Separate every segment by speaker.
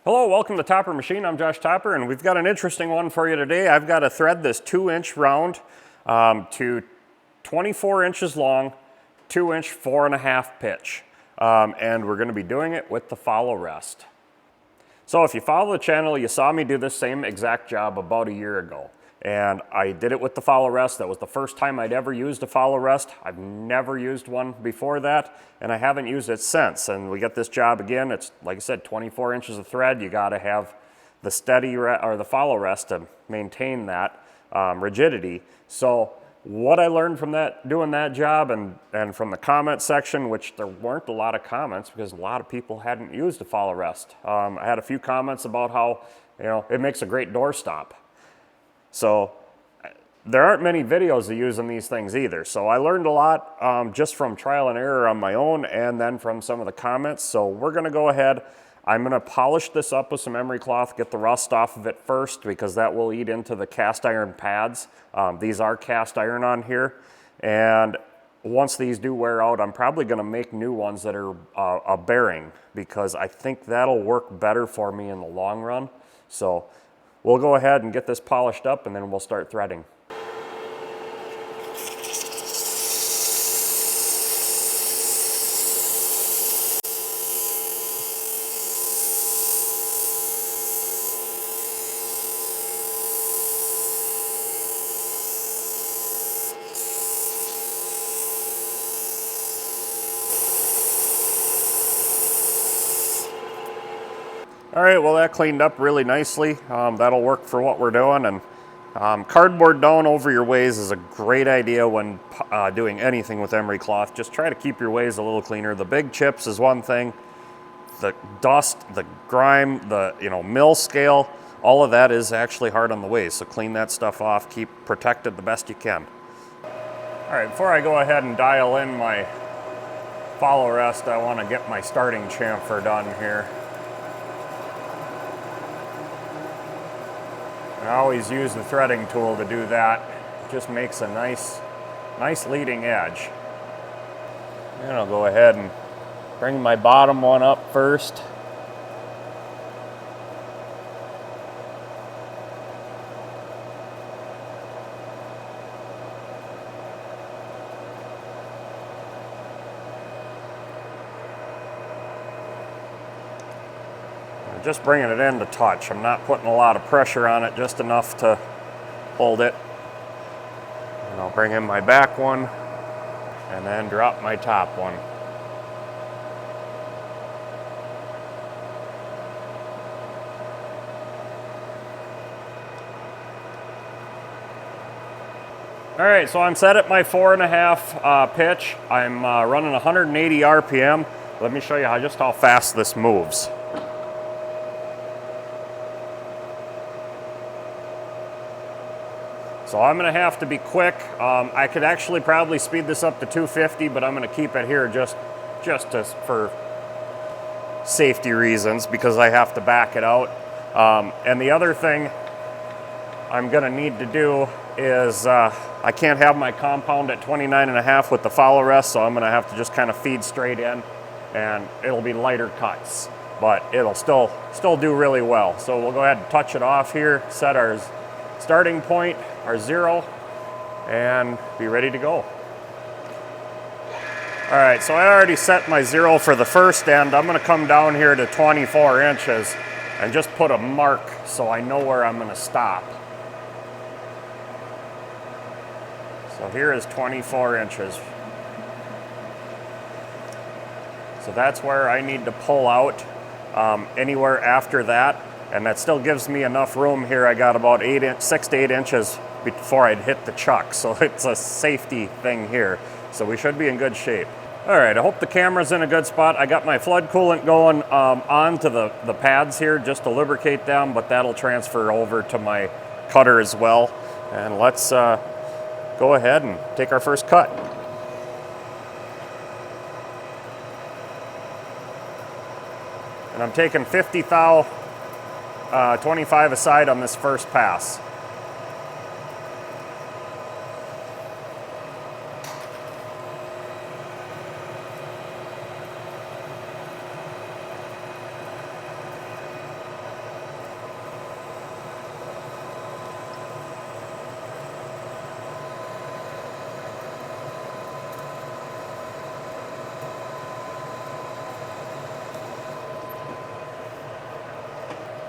Speaker 1: Hello, welcome to Topper Machine. I'm Josh Topper, and we've got an interesting one for you today. I've got to thread this 2-inch round to 24 inches long, 2-inch 4.5 pitch. And we're going to be doing it with the follow rest. So if you follow the channel, you saw me do this same exact job about a year ago. And I did it with the follow rest. That was the first time I'd ever used a follow rest. I've never used one before that, and I haven't used it since. And we got this job again. It's, like I said, 24 inches of thread. You got to have the steady or the follow rest to maintain that rigidity. So what I learned from doing that job and from the comment section, which there weren't a lot of comments because a lot of people hadn't used a follow rest. I had a few comments about how, it makes a great doorstop. So there aren't many videos of using these things either. So I learned a lot just from trial and error on my own and then from some of the comments. So we're going to go ahead. I'm going to polish this up with some emery cloth, get the rust off of it first because that will eat into the cast iron pads. These are cast iron on here. And once these do wear out, I'm probably going to make new ones that are a bearing because I think that'll work better for me in the long run. So we'll go ahead and get this polished up and then we'll start threading. All right, well that cleaned up really nicely. That'll work for what we're doing. And cardboard down over your ways is a great idea when doing anything with emery cloth. Just try to keep your ways a little cleaner. The big chips is one thing. The dust, the grime, the mill scale, all of that is actually hard on the ways. So clean that stuff off. Keep protected the best you can. All right, before I go ahead and dial in my follow rest, I want to get my starting chamfer done here. I always use the threading tool to do that. It just makes a nice leading edge. And I'll go ahead and bring my bottom one up first. Just bringing it in to touch. I'm not putting a lot of pressure on it, just enough to hold it. And I'll bring in my back one and then drop my top one. All right, so I'm set at my 4.5 pitch. I'm running 180 RPM. Let me show you just how fast this moves. So I'm going to have to be quick. I could actually probably speed this up to 250, but I'm going to keep it here just for safety reasons because I have to back it out. And the other thing I'm going to need to do is I can't have my compound at 29.5 with the follow rest, so I'm going to have to just kind of feed straight in, and it'll be lighter cuts, but it'll still do really well. So we'll go ahead and touch it off here, set our starting point, our 0, and be ready to go. All right, so I already set my 0 for the first end. I'm going to come down here to 24 inches and just put a mark so I know where I'm going to stop. So here is 24 inches. So that's where I need to pull out. Anywhere after that, and that still gives me enough room here. I got about 6 to 8 inches before I'd hit the chuck, so it's a safety thing here. So we should be in good shape. All right, I hope the camera's in a good spot. I got my flood coolant going onto the pads here just to lubricate them, but that'll transfer over to my cutter as well. And let's go ahead and take our first cut. And I'm taking 50 thou, 25 aside on this first pass.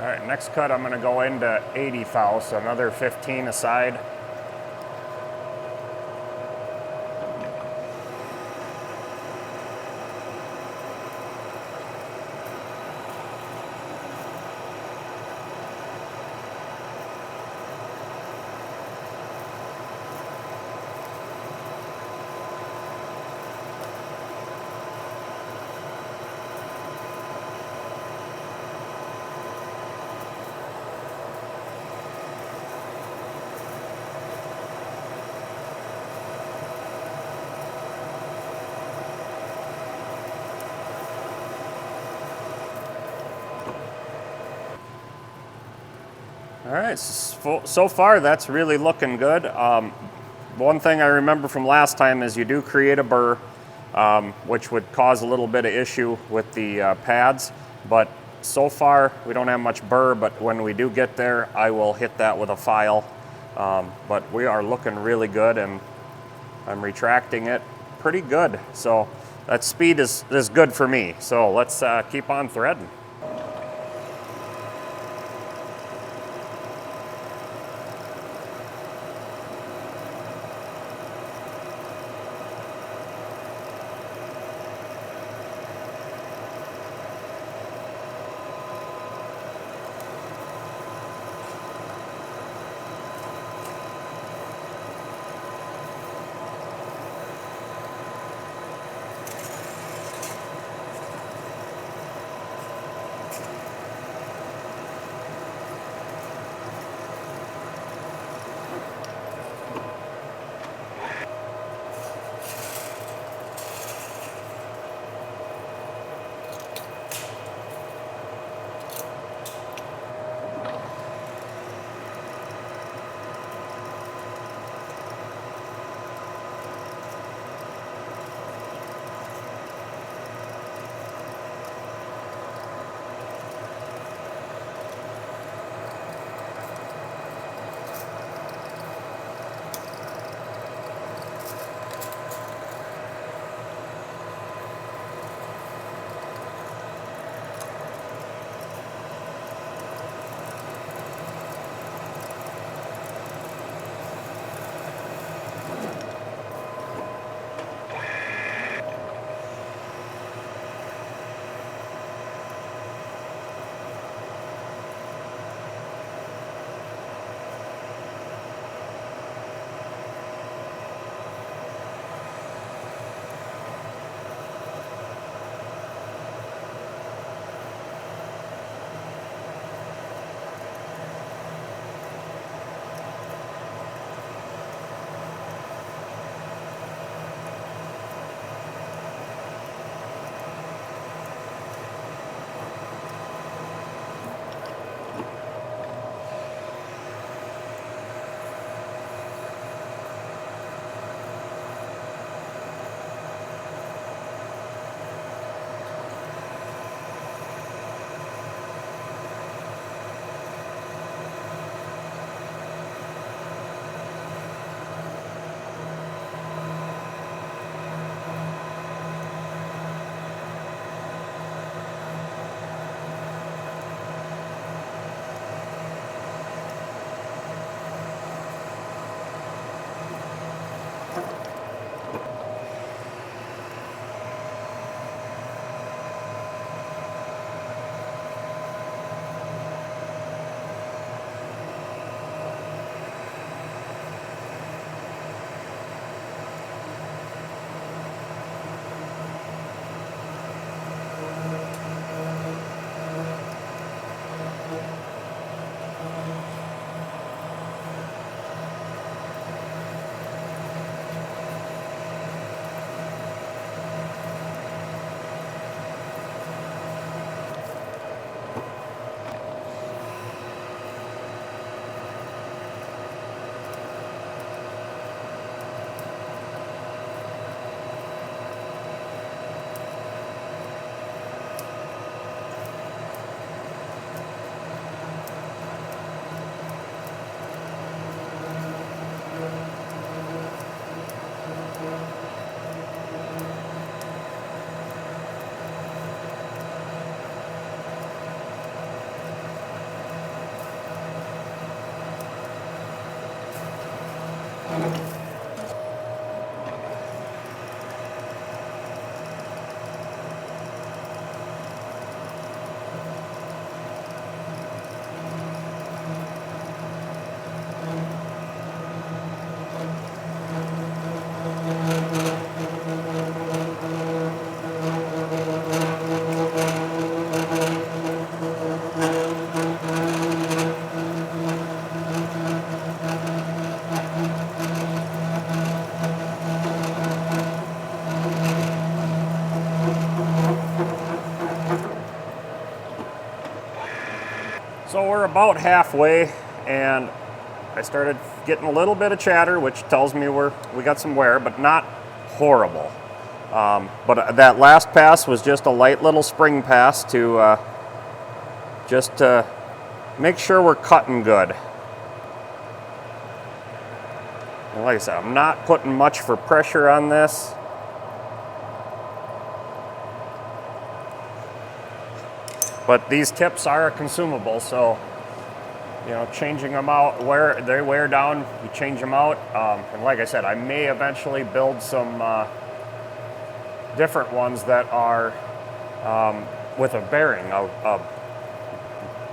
Speaker 1: All right, next cut I'm going to go into 80 thou, so another 15 aside. All right, so far that's really looking good. One thing I remember from last time is you do create a burr, which would cause a little bit of issue with the pads, but so far we don't have much burr, but when we do get there, I will hit that with a file. But we are looking really good, and I'm retracting it pretty good. So that speed is good for me. So let's keep on threading. So we're about halfway, and I started getting a little bit of chatter, which tells me we got some wear, but not horrible. But that last pass was just a light little spring pass to just to make sure we're cutting good. And like I said, I'm not putting much for pressure on this. But these tips are a consumable, so you know, changing them out, they wear down, you change them out. And like I said, I may eventually build some different ones that are with a bearing, a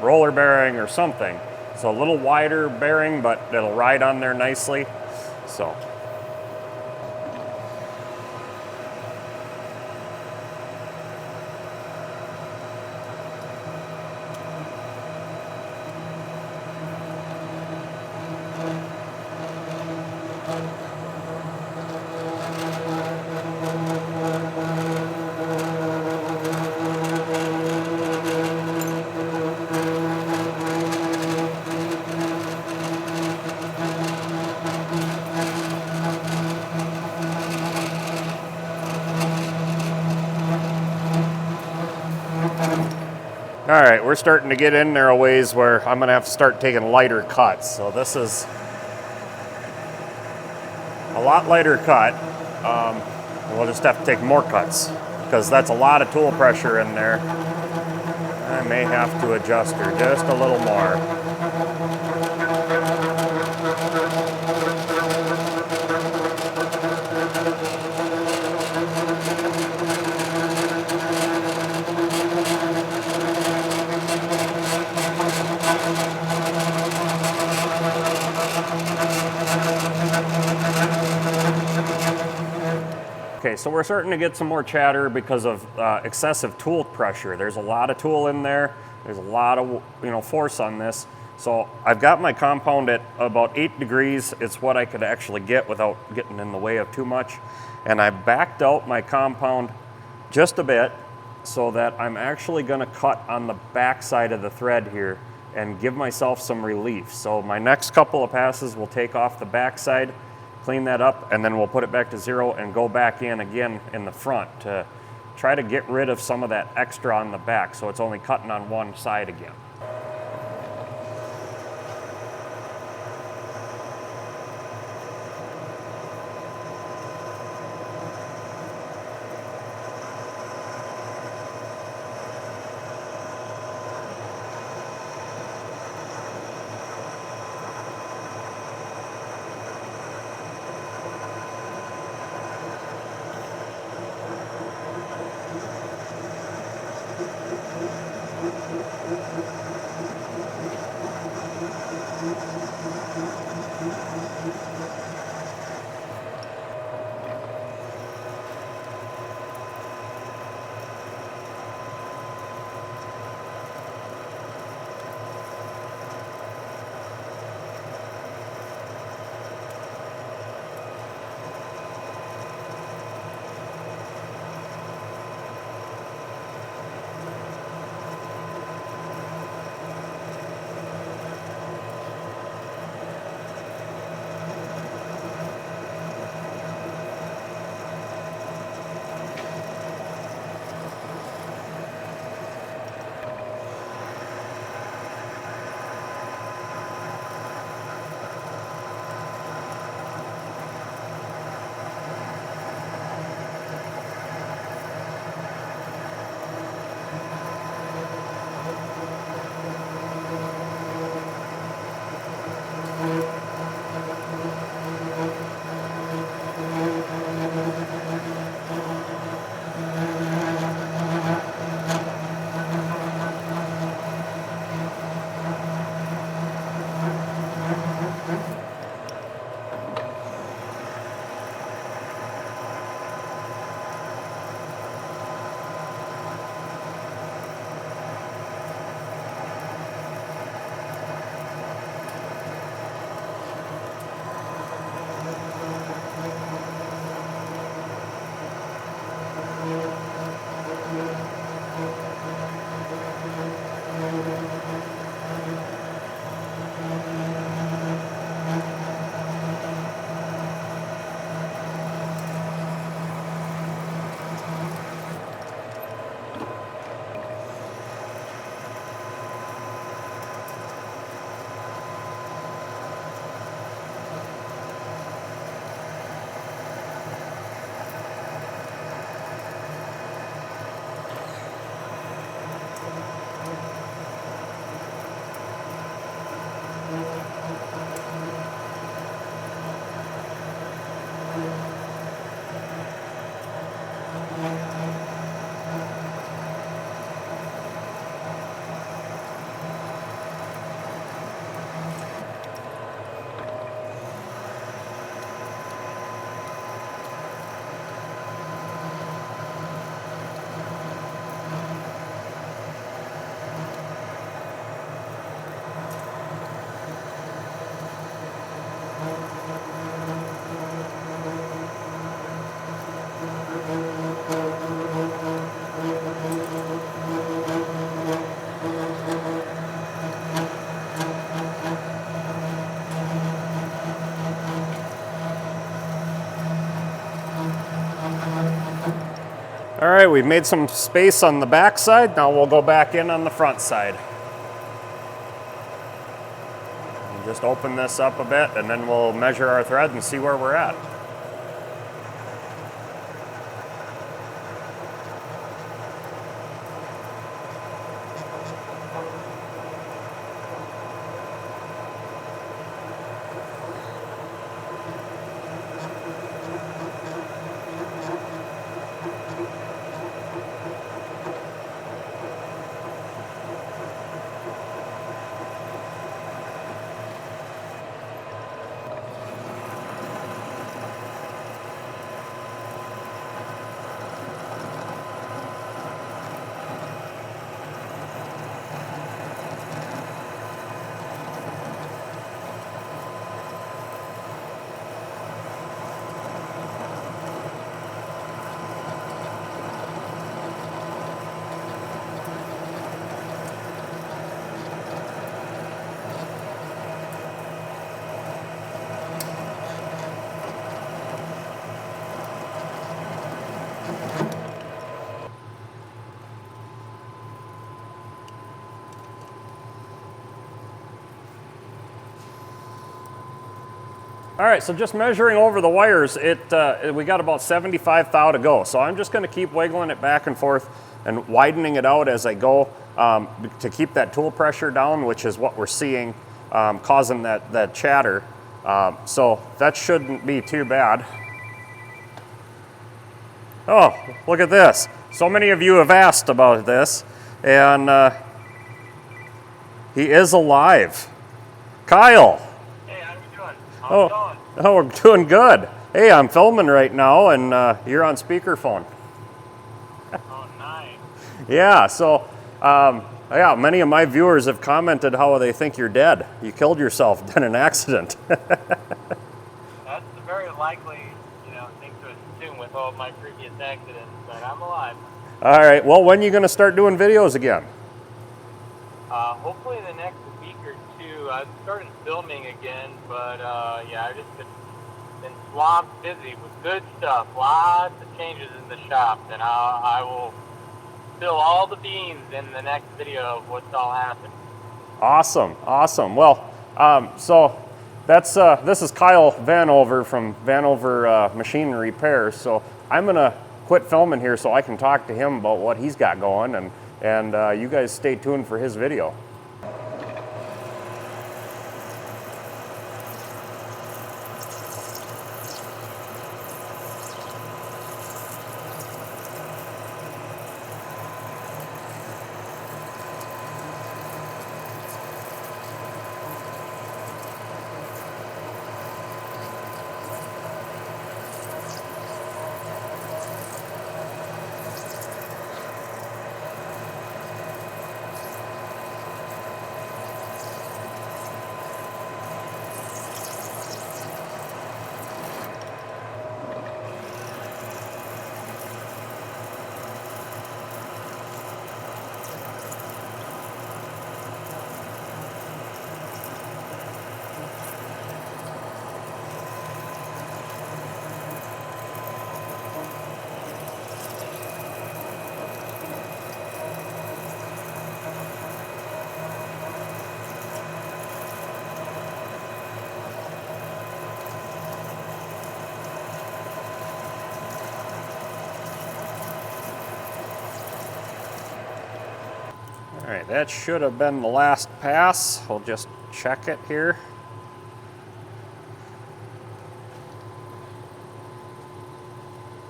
Speaker 1: roller bearing or something. So a little wider bearing, but it'll ride on there nicely. So. All right, we're starting to get in there a ways where I'm gonna have to start taking lighter cuts. So this is a lot lighter cut. We'll just have to take more cuts because that's a lot of tool pressure in there. I may have to adjust her just a little more. Okay, so we're starting to get some more chatter because of excessive tool pressure. There's a lot of tool in there. There's a lot of force on this. So I've got my compound at about 8 degrees. It's what I could actually get without getting in the way of too much. And I backed out my compound just a bit so that I'm actually gonna cut on the back side of the thread here and give myself some relief. So my next couple of passes will take off the back side, clean that up, and then we'll put it back to 0 and go back in again in the front to try to get rid of some of that extra on the back so it's only cutting on one side again. All right, we've made some space on the back side. Now we'll go back in on the front side. And just open this up a bit and then we'll measure our thread and see where we're at. All right, so just measuring over the wires, we got about 75 thou to go. So I'm just gonna keep wiggling it back and forth and widening it out as I go to keep that tool pressure down, which is what we're seeing causing that chatter. So that shouldn't be too bad. Oh, look at this. So many of you have asked about this, and he is alive. Kyle. Oh, we're doing good. Hey, I'm filming right now, and you're on speakerphone.
Speaker 2: Oh, nice.
Speaker 1: Yeah, so, yeah, many of my viewers have commented how they think you're dead. You killed yourself in an accident.
Speaker 2: That's the very likely, thing to assume with all of my previous accidents, but I'm alive.
Speaker 1: All right, well, when are you going to start doing videos again?
Speaker 2: Hopefully the next week or two. I've started filming again, but yeah, I've just been swamped, busy with good stuff. Lots of changes in the shop, and I will spill all the beans in the next video of what's all happened.
Speaker 1: Awesome, awesome. Well, so that's this is Kyle Vanover from Vanover Machine Repair. So I'm gonna quit filming here so I can talk to him about what he's got going, and you guys stay tuned for his video. All right, that should have been the last pass. We'll just check it here.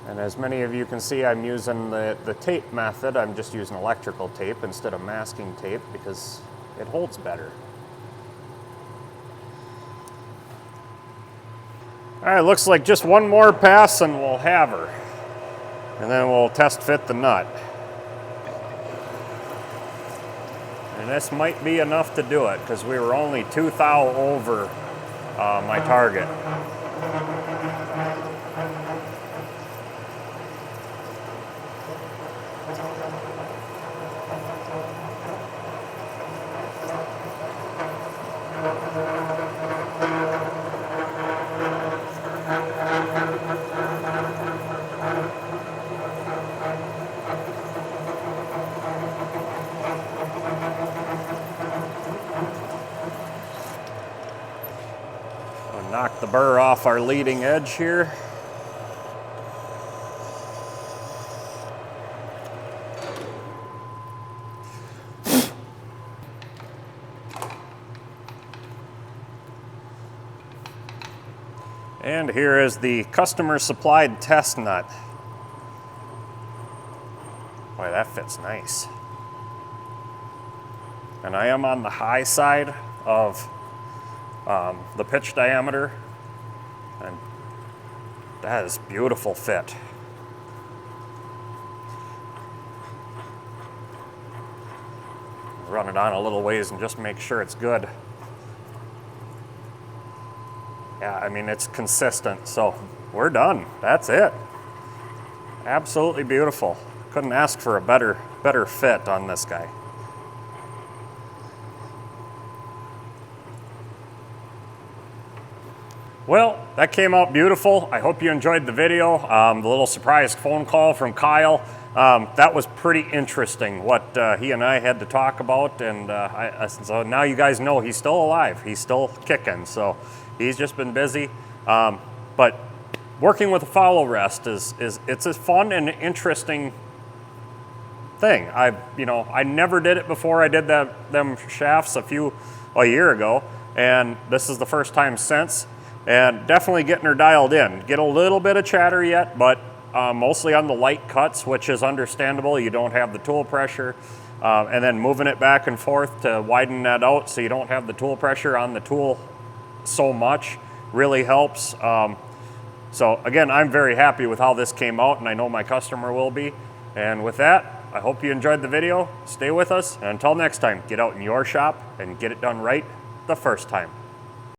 Speaker 1: And as many of you can see, I'm using the tape method. I'm just using electrical tape instead of masking tape because it holds better. All right, looks like just one more pass and we'll have her. And then we'll test fit the nut. And this might be enough to do it because we were only 2 thou over my target. Knock the burr off our leading edge here. And here is the customer supplied test nut. Boy, that fits nice. And I am on the high side of the pitch diameter, and that is beautiful fit. Run it on a little ways and just make sure it's good. Yeah, I mean, it's consistent, so we're done. That's it. Absolutely beautiful. Couldn't ask for a better fit on this guy. Well, that came out beautiful. I hope you enjoyed the video. The little surprise phone call from Kyle. That was pretty interesting what he and I had to talk about, and so now you guys know he's still alive. He's still kicking, so he's just been busy. But working with a follow rest it's a fun and interesting thing. I never did it before. I did them shafts a year ago, and this is the first time since. And definitely getting her dialed in. Get a little bit of chatter yet, but mostly on the light cuts, which is understandable. You don't have the tool pressure. And then moving it back and forth to widen that out so you don't have the tool pressure on the tool so much really helps. So again, I'm very happy with how this came out, and I know my customer will be. And with that, I hope you enjoyed the video. Stay with us, and until next time, get out in your shop and get it done right the first time.